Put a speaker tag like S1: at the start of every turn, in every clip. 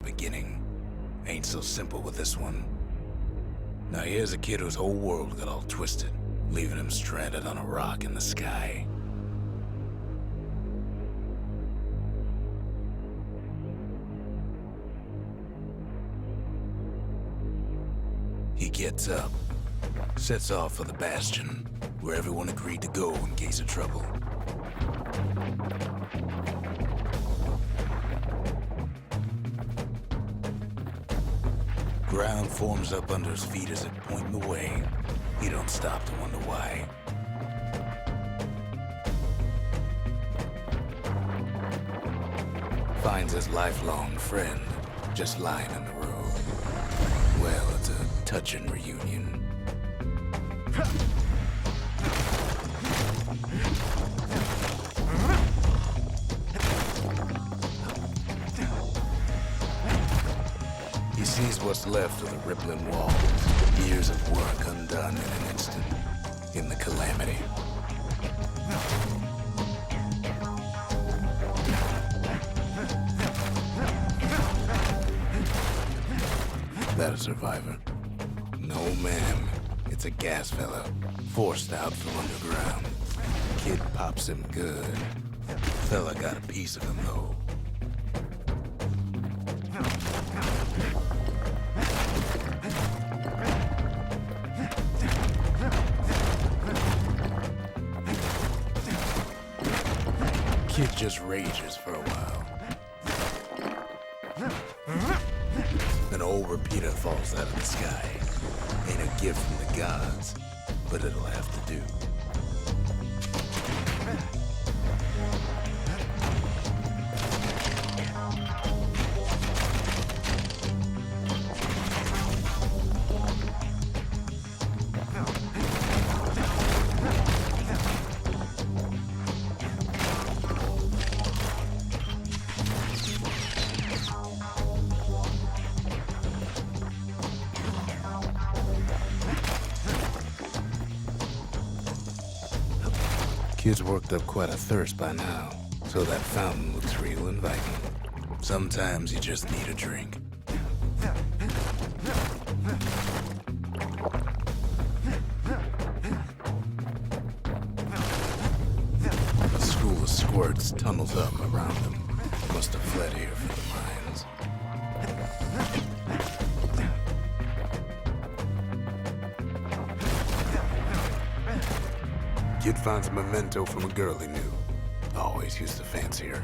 S1: beginning. Ain't so simple with this one. Now here's a kid whose whole world got all twisted, leaving him stranded on a rock in the sky. He gets up, sets off for the Bastion, where everyone agreed to go in case of trouble. Ground forms up under his feet as it pointing the way. He don't stop to wonder why. Finds his lifelong friend just lying in the road. Well, it's a touching reunion. He sees what's left of the rippling walls, years of work undone in an instant, in the calamity. That a survivor? No, ma'am. It's a gas fella, forced out from underground. Kid pops him good. Fella got a piece of him, though. Kid just rages for a while. An old repeater falls out of the sky. Ain't a gift from the gods, but it'll have to do. Kid's worked up quite a thirst by now, so that fountain looks real inviting. Sometimes you just need a drink. A school of squirts tunnels up around them. Must have fled here from the mines. Kid finds a memento from a girl he knew. Always used to fancy her.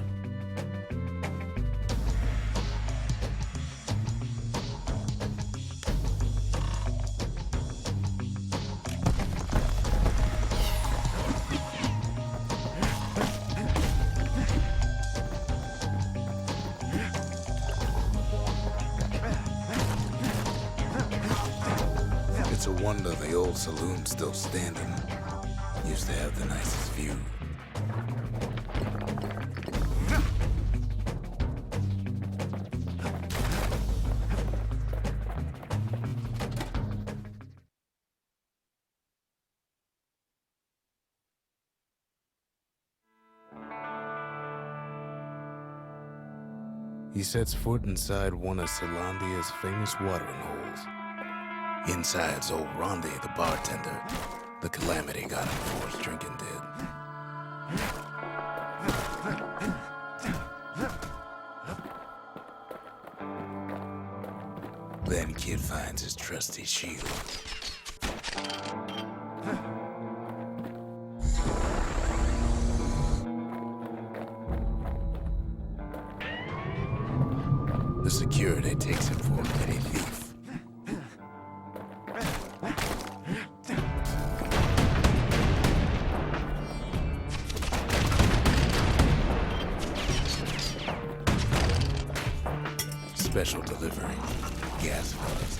S1: It's a wonder the old saloon's still standing. Used to have the nicest view. He sets foot inside one of Celandia's famous watering holes. Inside's old Rondi, the bartender. The calamity got him before his drinking did. Then Kid finds his trusty shield. The security takes him for a petty thief. Special delivery, gas fellas.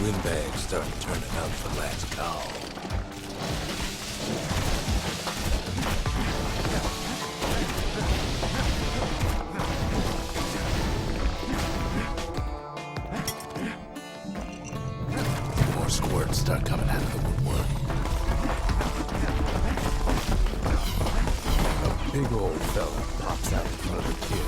S1: Windbags start turning up for last call. More squirts start coming out of the woodwork. Big old fella pops out in front of the kid.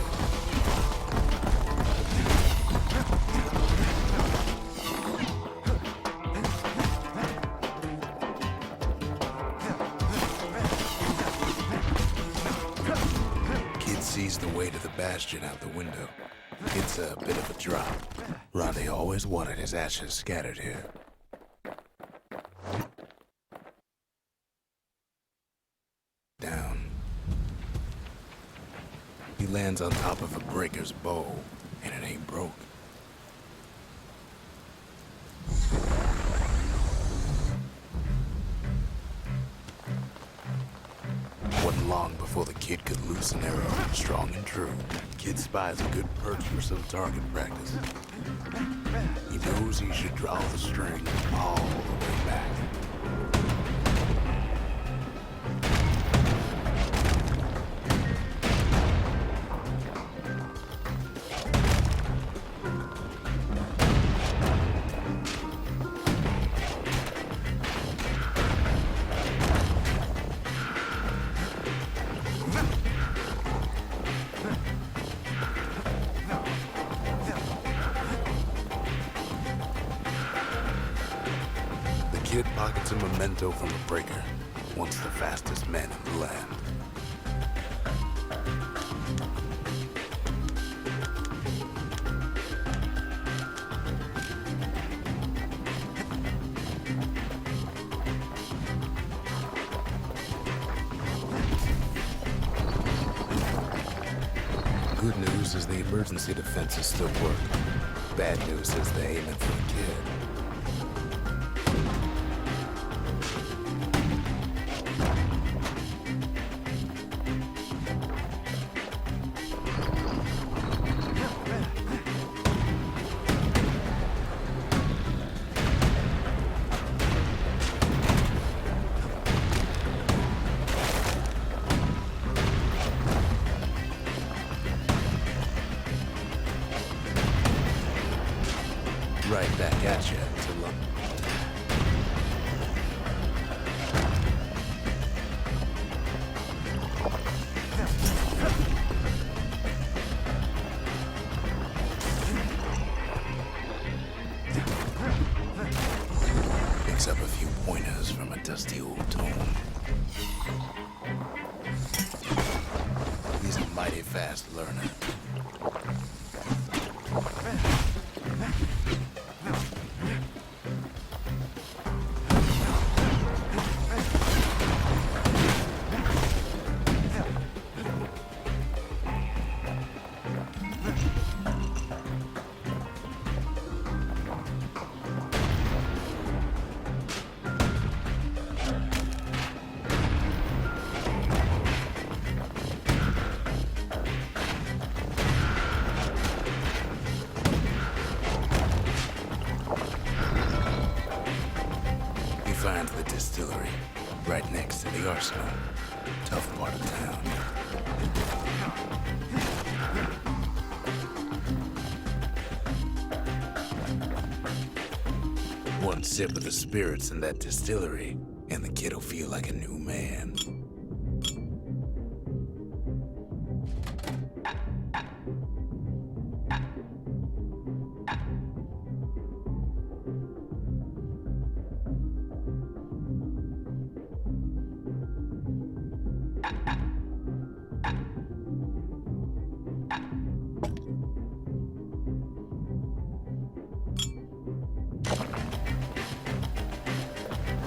S1: Kid sees the way to the Bastion out the window. It's a bit of a drop. Ronnie always wanted his ashes scattered here. Down. He lands on top of a breaker's bow, and it ain't broke. Wasn't long before the kid could loose an arrow, strong and true. Kid spies a good perch for some target practice. He knows he should draw the string all the way back. Kid pockets a memento from a breaker, once the fastest man in the land. Good news is the emergency defenses still work. Bad news is they're aiming for the kid. Right back at you to London. Picks up a few pointers from a dusty old tome. He's a mighty fast learner. Finds the distillery, right next to the arsenal. Tough part of town. One sip of the spirits in that distillery, and the kid'll feel like a new man.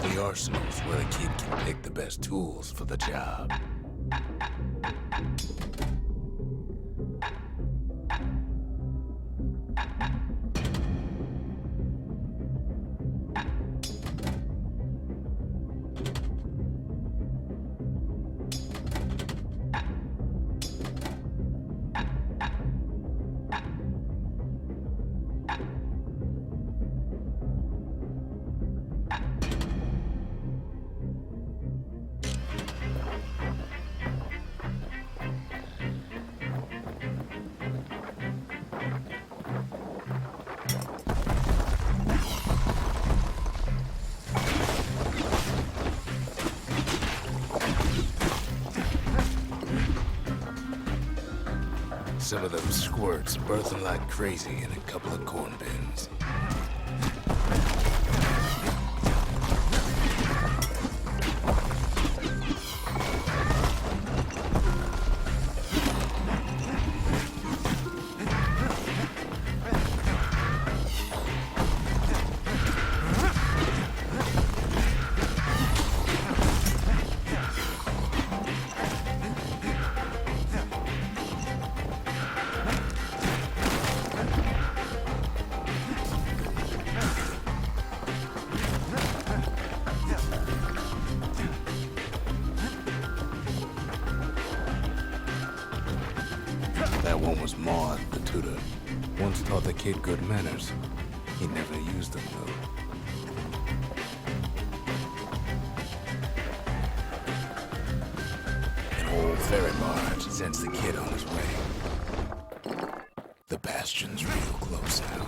S1: The arsenal's where the kid can pick the best tools for the job. some of them squirts birthing like crazy in a couple of corn bins. That one was Maud, the tutor. Once taught the kid good manners. He never used them, though. An old ferry barge sends the kid on his way. The Bastion's real close now.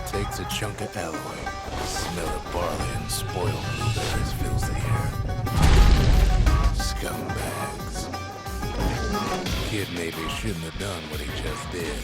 S1: Takes a chunk of alloy. Smell of barley and spoiled blueberries fills the air. Scumbags. Kid maybe shouldn't have done what he just did.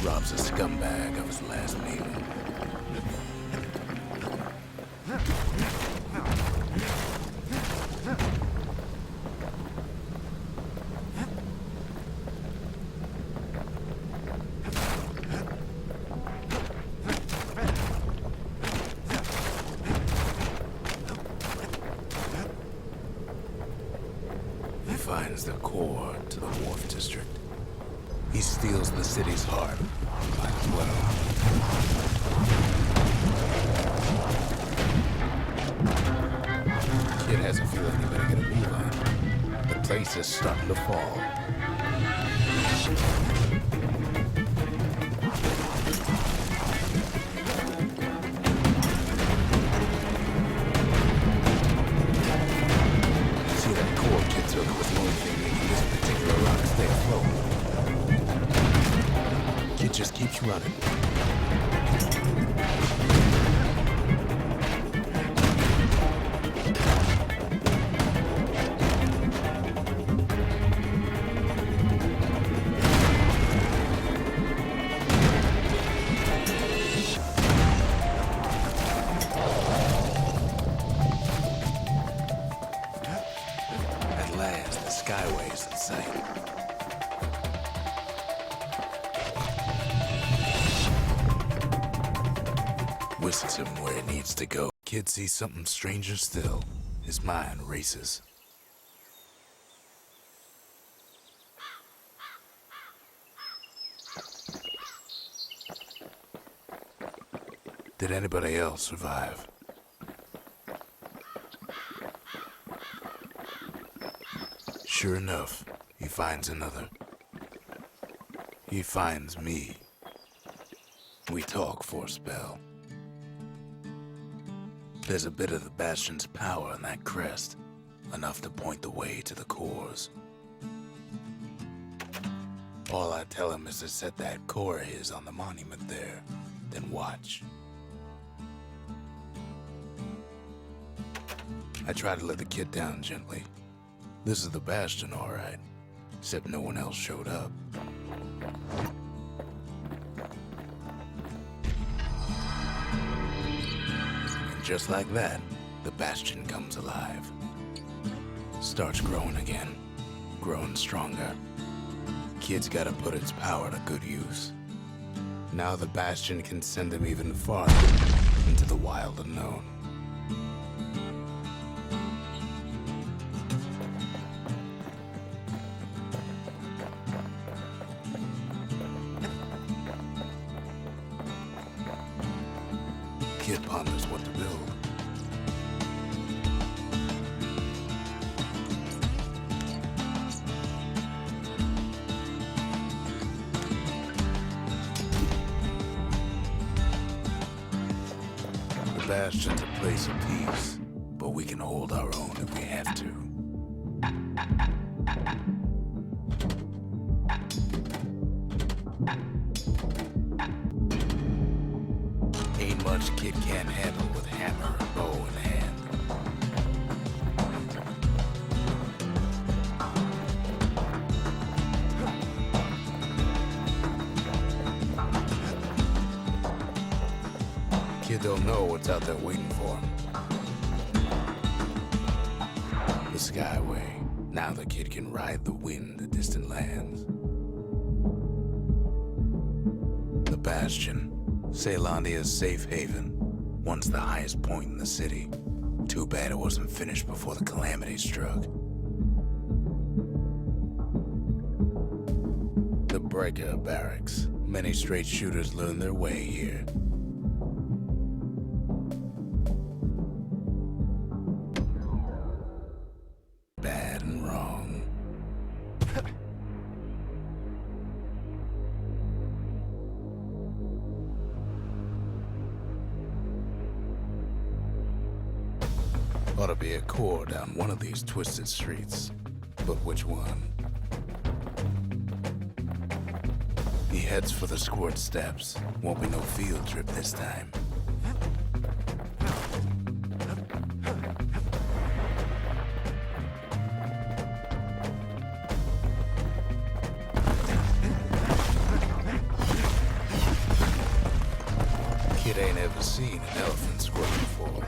S1: Robs a scumbag of his last meal. He finds the core to the Wharf District. He steals the city's heart. Might as well. Kid has a feeling he better get a move on. The place is starting to fall. See, that core kid took was the only thing making this particular rock stay afloat. It just keeps running. At last, the Skyway's in sight. Whisks him where he needs to go. Kid sees something stranger still. his mind races. Did anybody else survive? Sure enough, he finds another. He finds me. We talk for a spell. There's a bit of the Bastion's power in that crest, enough to point the way to the cores. All I tell him is to set that core of his on the monument there, then watch. I try to let the kid down gently. This is the Bastion, all right, except no one else showed up. And just like that, the Bastion comes alive. Starts growing again, growing stronger. Kid's gotta put its power to good use. Now the Bastion can send him even farther into the wild unknown. Kid ponders what to build. The Bastion's a place of peace, but we can hold our own if we have to. Ain't much kid can't handle with hammer and bow in hand. Kid don't know what's out there waiting for him. The Skyway. Now the kid can ride the wind to distant lands. The Bastion. Caelandia's safe haven, once the highest point in the city. Too bad it wasn't finished before the calamity struck. The Breaker Barracks. Many straight shooters learn their way here. Bad and wrong. Ought to be a core down one of these twisted streets. But which one? He heads for the squirt steps. Won't be no field trip this time. Kid ain't ever seen an elephant squirt before.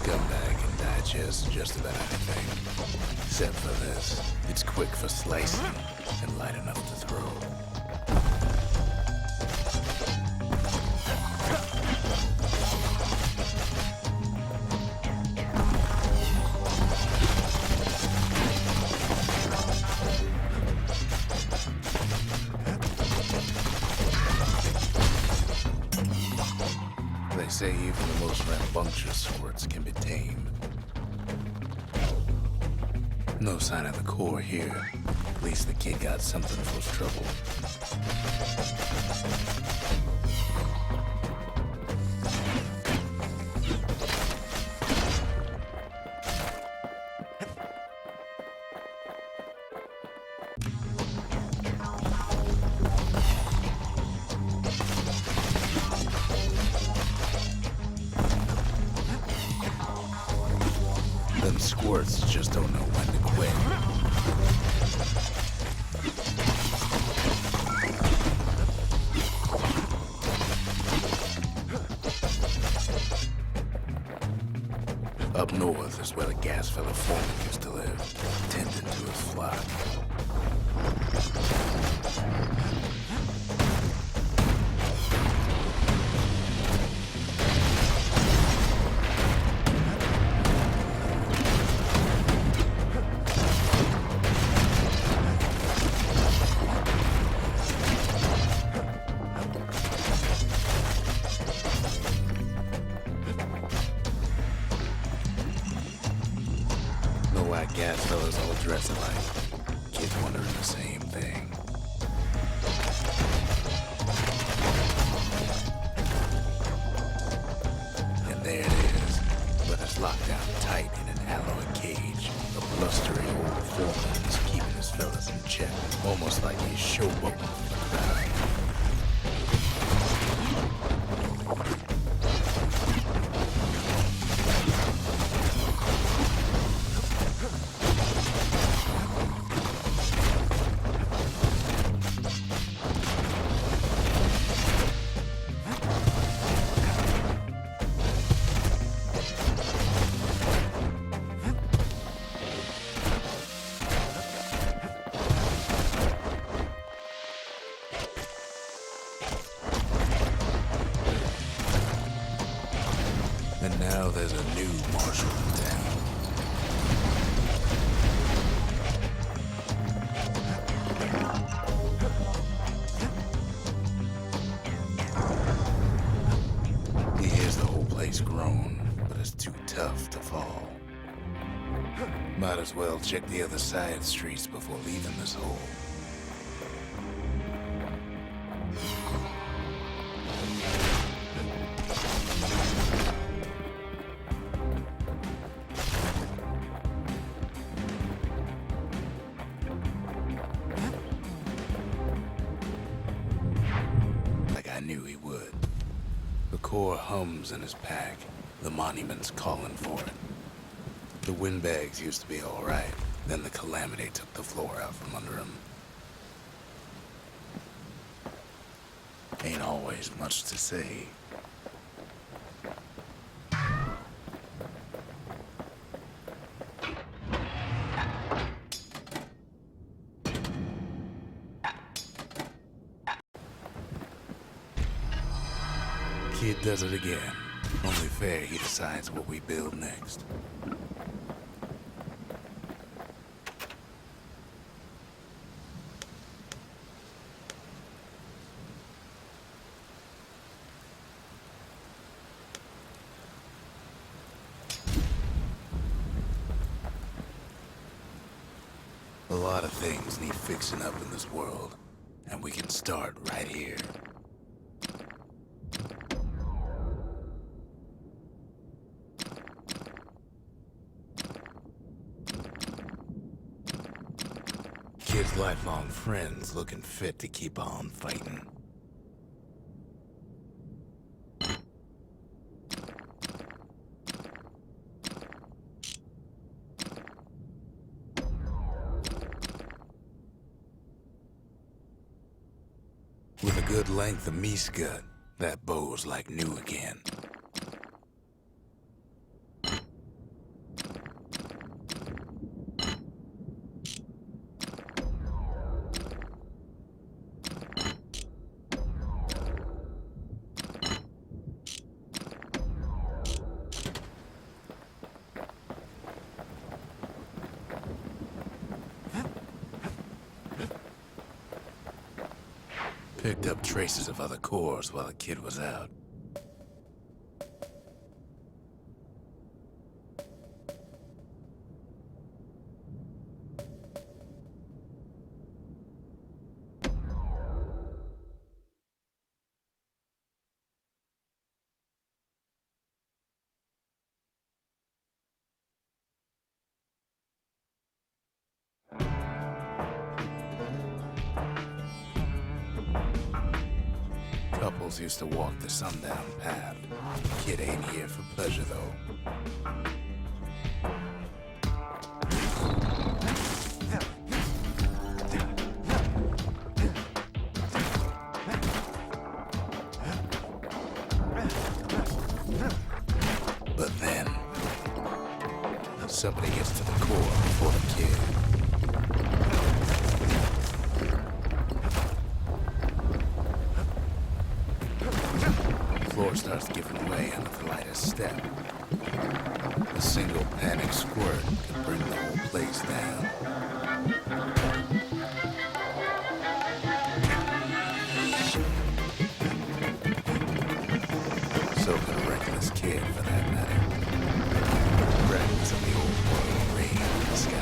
S1: Scumbag can digest just about anything. Except for this. It's quick for slicing and light enough to throw. They say even the most rambunctious squirts can be tamed. No sign of the core here. At least the kid got something for his trouble. Them squirts just don't know when to quit. Up north is where the gas fella foreman used to live, tending to his flock. why gas fellas all dress alike. Kids wondering the same thing. And there it is, but it's locked down tight in an alloy cage. A blustery old foreman is keeping his fellas in check, almost like he's showboating for the crowd. And now there's a new marshal in town. He hears the whole place groan, but it's too tough to fall. Might as well check the other side streets before leaving this hole. I knew he would. The core hums in his pack. The monument's calling for it. The windbags used to be all right. Then the calamity took the floor out from under him. Ain't always much to say. Kid does it again. Only fair he decides what we build next. A lot of things need fixing up in this world, and we can start right here. Kid's lifelong friends looking fit to keep on fighting. With a good length of meat gut, that bow's like new again. Picked up traces of other cores while the kid was out. Couples used to walk the sundown path. Kid ain't here for pleasure, though. But then, somebody gets to the core before the kid. Floor starts giving way under the lightest step. A single panic squirt could bring the whole place down. So could a reckless kid, for that matter. Fragments of the old world rain in the sky.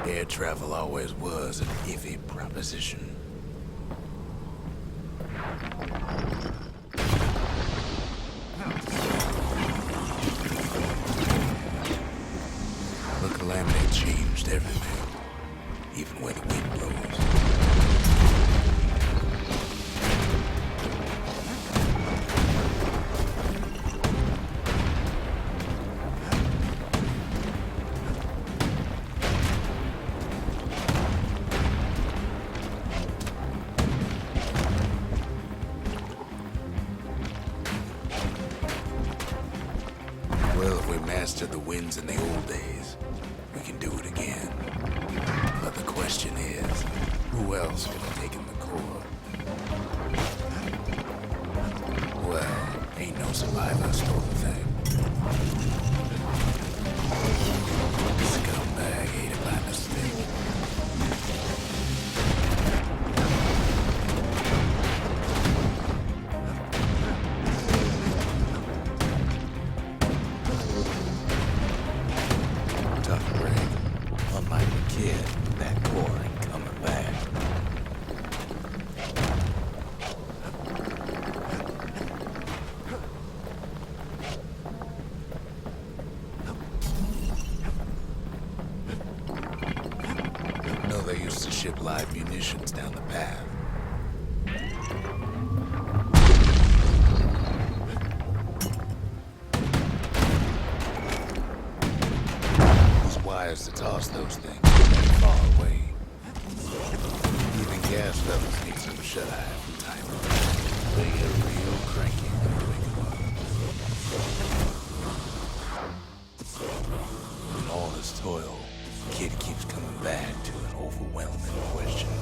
S1: Air travel always was an iffy proposition. The calamity changed everything, even where the wind blows. Well, if we mastered the winds in the old days, we can do it again. But the question is, who else could have taken the core? Well, ain't no survivor stole the thing. Scumbag ate it by mistake. Tough break. Unlike the kid, that core ain't coming back. No, they used to ship live munitions down the path. Wires to toss those things far away. Even gas levels need some shut-eye from time to time. They get real cranky when you wake them up. From all this toil, Kid keeps coming back to an overwhelming question.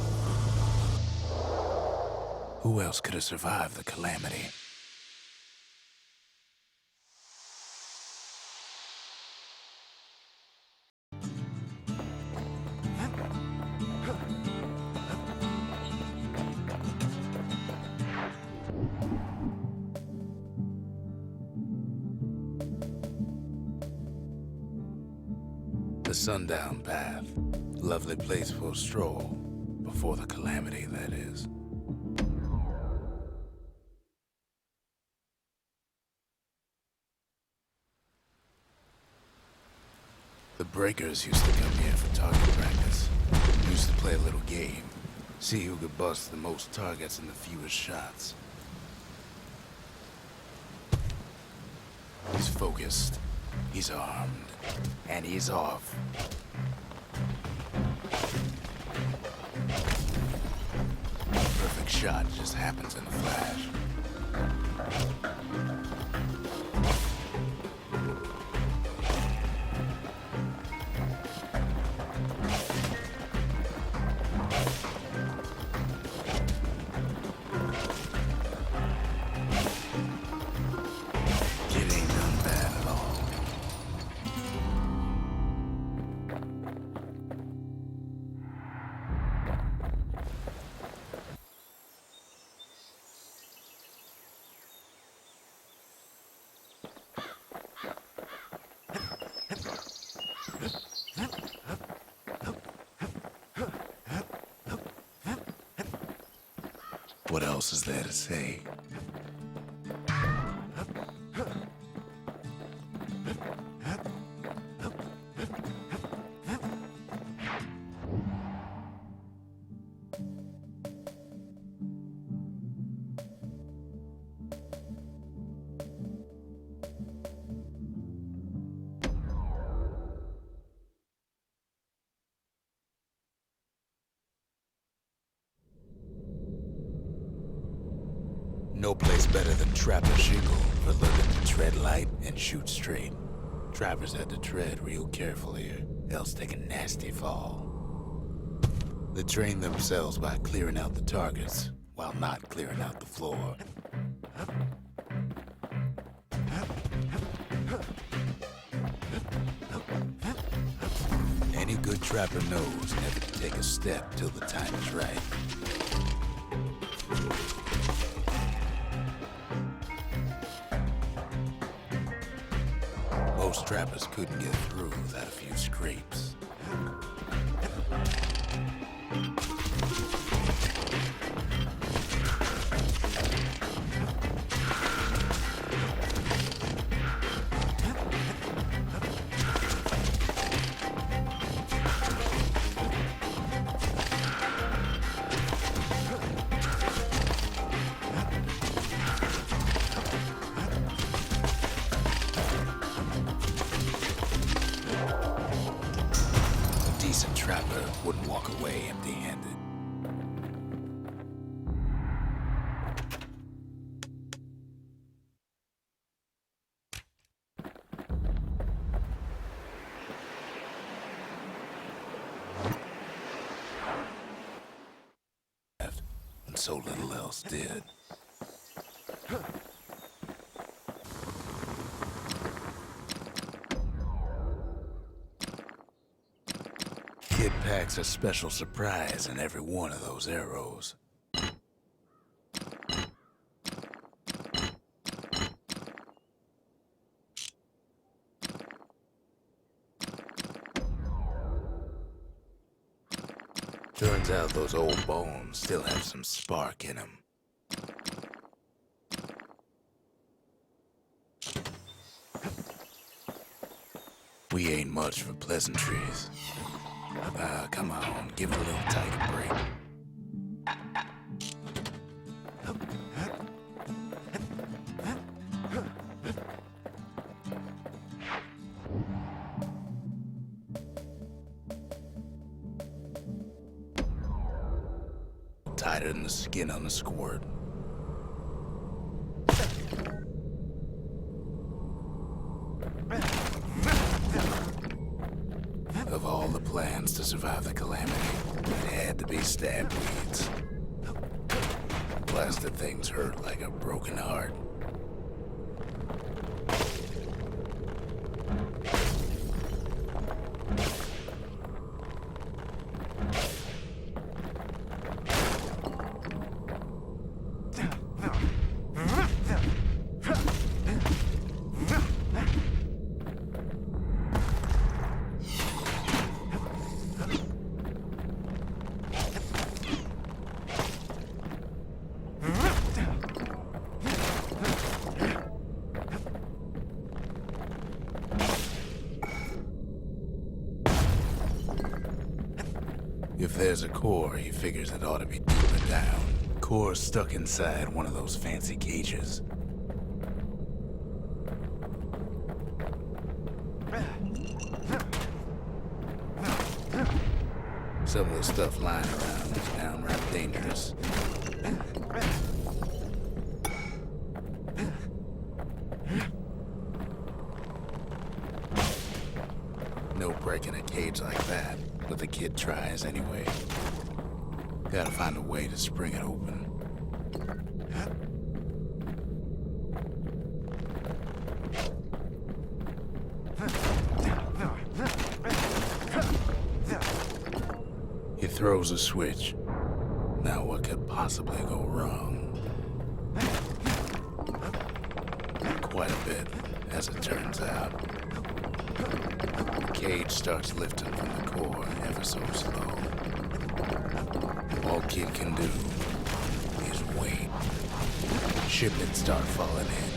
S1: Who else could have survived the calamity? The sundown path. Lovely place for a stroll. Before the calamity, that is. The breakers used to come here for target practice. Used to play a little game. See who could bust the most targets in the fewest shots. He's focused. He's armed. And he's off. Perfect shot just happens in a flash. Kid ain't done bad at all. What else is there to say? No place better than Trapper Shingle for learning to tread light and shoot straight. Trappers had to tread real careful here, else take a nasty fall. They train themselves by clearing out the targets, while not clearing out the floor. Any good trapper knows never to take a step till the time is right. Most trappers couldn't get through without a few scrapes. Decent trapper wouldn't walk away empty-handed. And so little else did. Kid packs a special surprise in every one of those arrows. Turns out those old bones still have some spark in them. We ain't much for pleasantries. Come on, give it a little tiger break. Tighter than the skin on a squirt. Of all the plans to survive the calamity, it had to be stab weeds. Blasted things hurt like a broken heart. If there's a core, he figures it ought to be deeper down. Core's stuck inside one of those fancy cages. Some of the stuff lying around is downright dangerous. No breaking a cage like that, but the kid tries anyway. Gotta find a way to spring it open. He throws a switch. Now what could possibly go wrong? Quite a bit, as it turns out. The cage starts lifting from the core ever so slow. All Kid can do is wait. Shipments start falling in.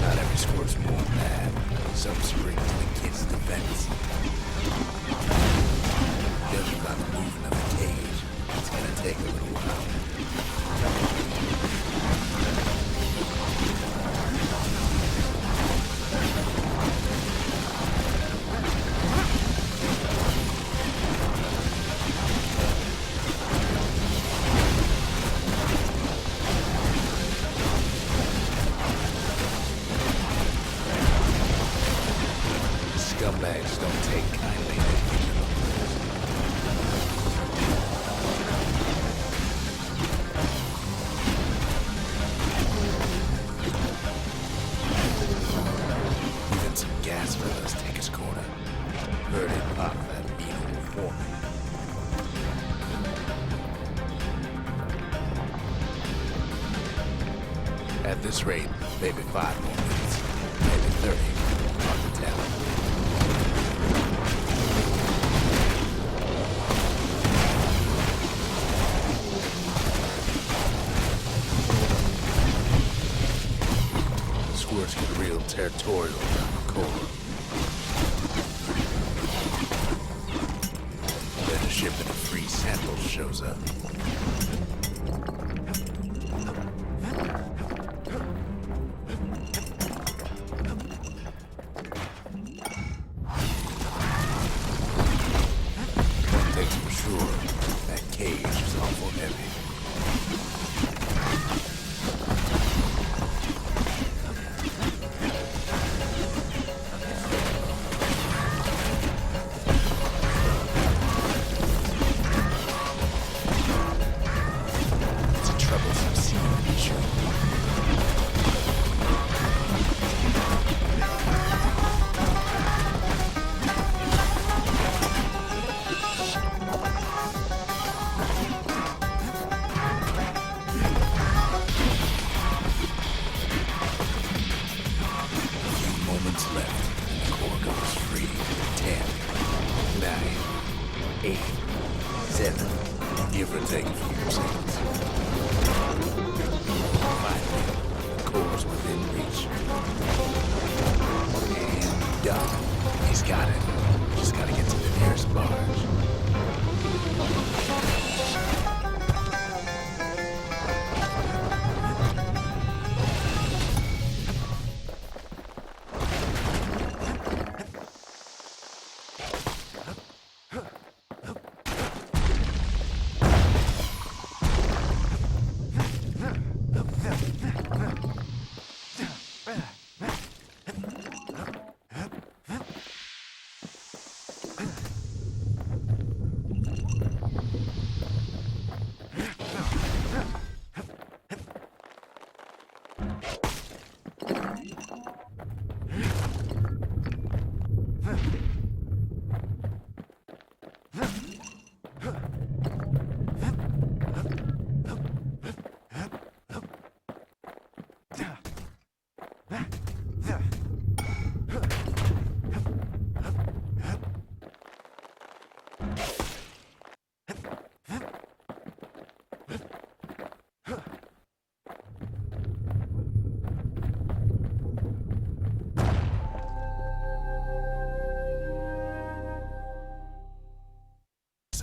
S1: Not every squirt's born bad. Some spring to the kid's defense. Judging by the movement of the cage, it's gonna take a little while. At this rate, maybe 5 more minutes, maybe 30. Hard to tell. Squirts get real territorial down the core. Then a shipment of free samples shows up. One thing's for sure, that cage is awful heavy. Give or take a few seconds. Finally, the core's within reach. And done. He's got it. Just gotta get to the nearest barge.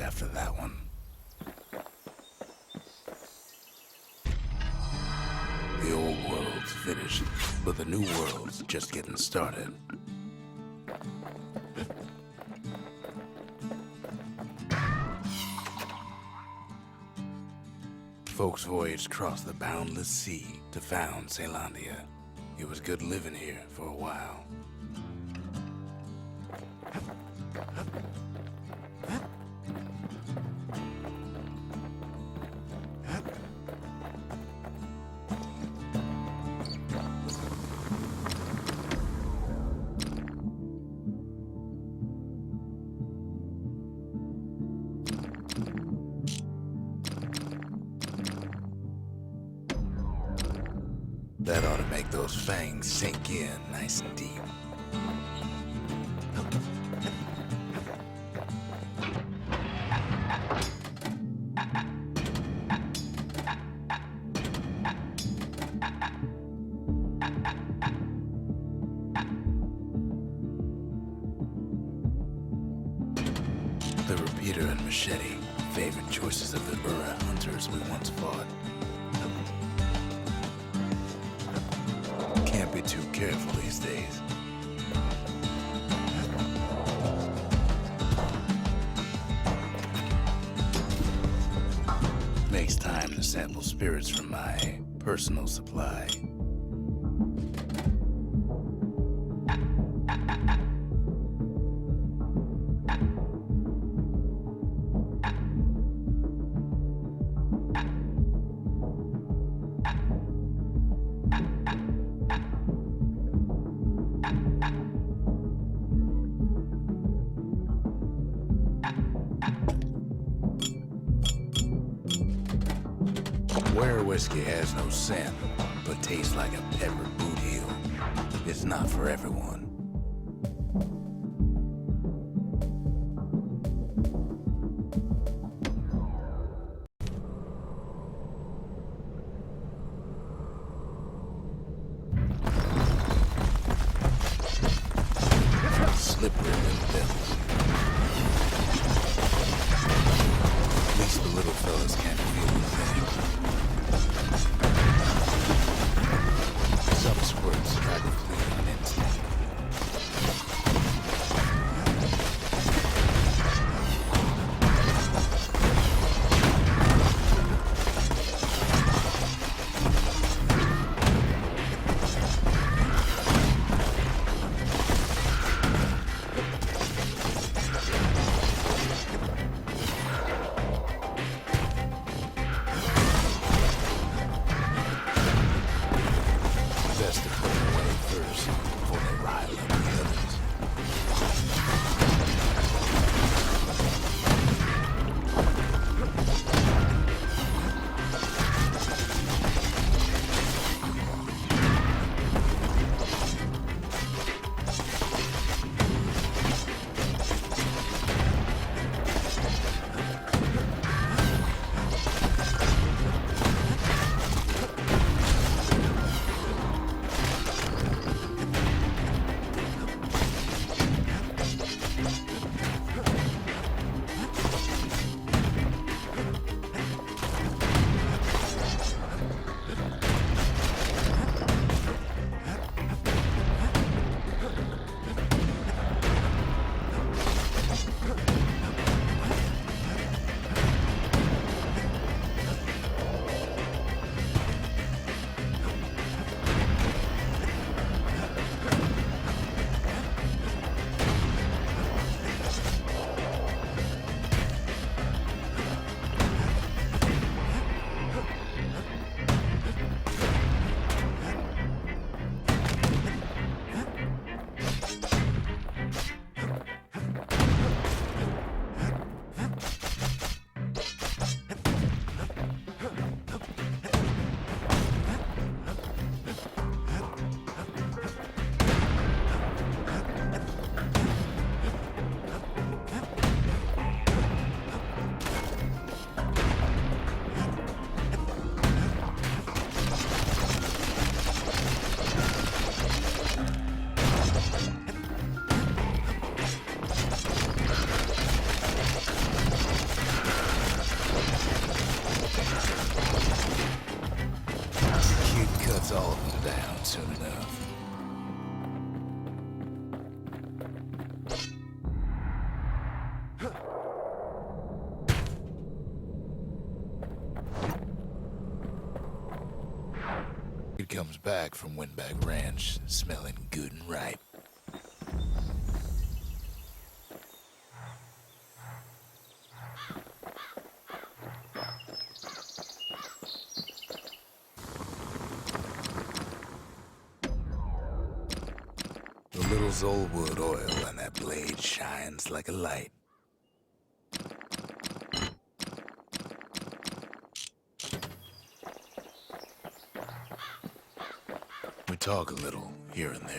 S1: After that one. The old world's finished, but the new world's just getting started. Folks voyaged across the boundless sea to found Ceylondia. It was good living here for a while. That ought to make those fangs sink in nice and deep. The repeater and machete, favorite choices of the Ura hunters we once fought. Can't be too careful these days. Makes time to sample spirits from my personal supply. Where whiskey has no scent, but tastes like a peppered boot heel. It's not for everyone. Slippery little devil. At least the little fellas can't feel a thing. Some squirts try to flee on instinct. Best to put them away first before they rile up the others. Kid cuts all of them down soon enough. It comes back from Windbag Ranch, smelling good and ripe. The little Zolwood oil and that blade shines like a light. We talk a little here and there.